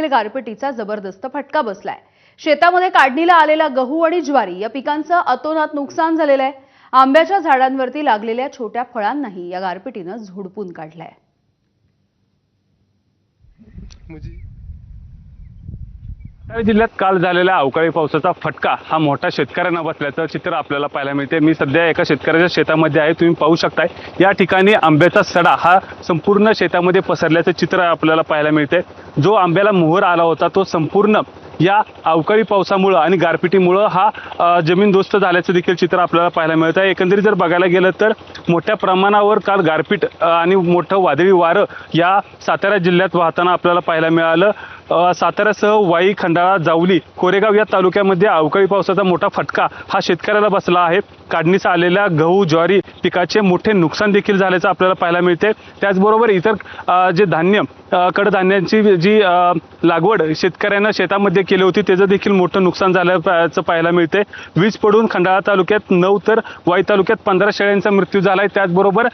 गारपिटीचा जबरदस्त फटका बसलाय। शेतामध्ये काढणीला आलेला गहू आणि ज्वारी या पिकांचं अतोनात नुकसान झालेलं आहे। आंब्याच्या झाडांवरती लागलेल्या छोट्या फळांनाही या गारपिटीनं झोडपून काढलंय। सातारा जिल्ह्यात काल झालेल्या अवकाळी पावसाचा फटका हा मोठा शेतकऱ्यांना बसल्याचं चित्र आपल्याला पाहायला मिळते। मी सध्या एका शेतकऱ्याच्या शेतामध्ये आहे। तुम्ही पाहू शकताय या ठिकाणी आंब्याचा सडा हा संपूर्ण शेतामध्ये पसरल्याचं चित्र आपल्याला पाहायला मिळते। जो आंब्याला मोहर आला होता तो संपूर्ण या अवकाळी पावसामुळे आणि गारपिटीमुळे हा जमीनदोस्त झाल्याचं देखील चित्र आपल्याला पाहायला मिळतं आहे। एकंदरीत जर बघायला गेलं तर मोठ्या प्रमाणावर काल गारपीट आणि मोठं वादळी वारं या सातारा जिल्ह्यात वाहताना आपल्याला पाहायला मिळालं। साताऱ्यासह वाई, खंडाळा, जावली, कोरेगाव या तालुक्यामध्ये अवकाळी पावसाचा मोठा फटका हा शेतकऱ्याला बसला आहे। काढणीस आलेल्या गहू, ज्वारी पिकाचे मोठे नुकसान देखील झाल्याचं आपल्याला पाहायला मिळते। त्याचबरोबर इतर जे धान्य, कडधान्यांची जी लागवड शेतकऱ्यांना शेतामध्ये केली होती त्याचं देखील मोठं नुकसान झाल्याचं पाहायला मिळते। वीज पडून खंडाळा तालुक्यात 9 तर वाई तालुक्यात 15 शेळ्यांचा मृत्यू झालाय। त्याचबरोबर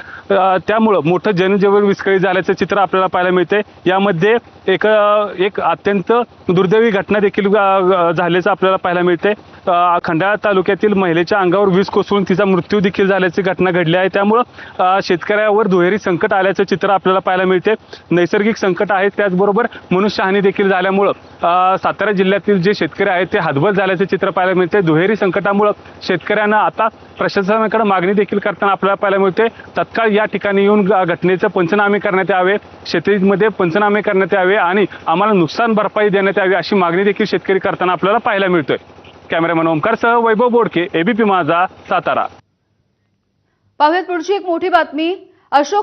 त्यामुळं मोठं जनजीवन विस्कळीत झाल्याचं चित्र आपल्याला पाहायला मिळते। यामध्ये एक अत्यंत दुर्दैवी घटना देखील झाल्याचं आपल्याला पाहायला मिळते। खंडाळा तालुक्यातील महिलेच्या अंगावर वीज कोसळून तिचा मृत्यू देखील झाल्याची घटना घडली आहे। त्यामुळं शेतकऱ्यावर दुहेरी संकट आल्याचं चित्र आपल्याला पाहायला मिळते। नैसर्गिक संकट आहे, त्याचबरोबर मनुष्यहानी देखील झाल्यामुळं सातारा जिल्ह्यातील जे शेतकरी आहेत ते हतबल झाल्याचे चित्र पाहायला मिळते। दुहेरी संकटामुळं शेतकऱ्यांना आता प्रशासनाकडे मागणी देखील करताना आपल्याला पाहायला मिळते। तत्काळ या ठिकाणी येऊन घटनेचे पंचनामे करण्यात यावे, शेतीमध्ये पंचनामे करण्यात यावे आणि आम्हाला नुकसान भरपाई देण्यात यावी अशी मागणी देखील शेतकरी करताना आपल्याला पाहायला मिळतोय। कॅमेरामॅन ओमकारसह वैभव बोडके, एबीपी माझा, सातारा। पाहूयात पुढची एक मोठी बातमी। अशोक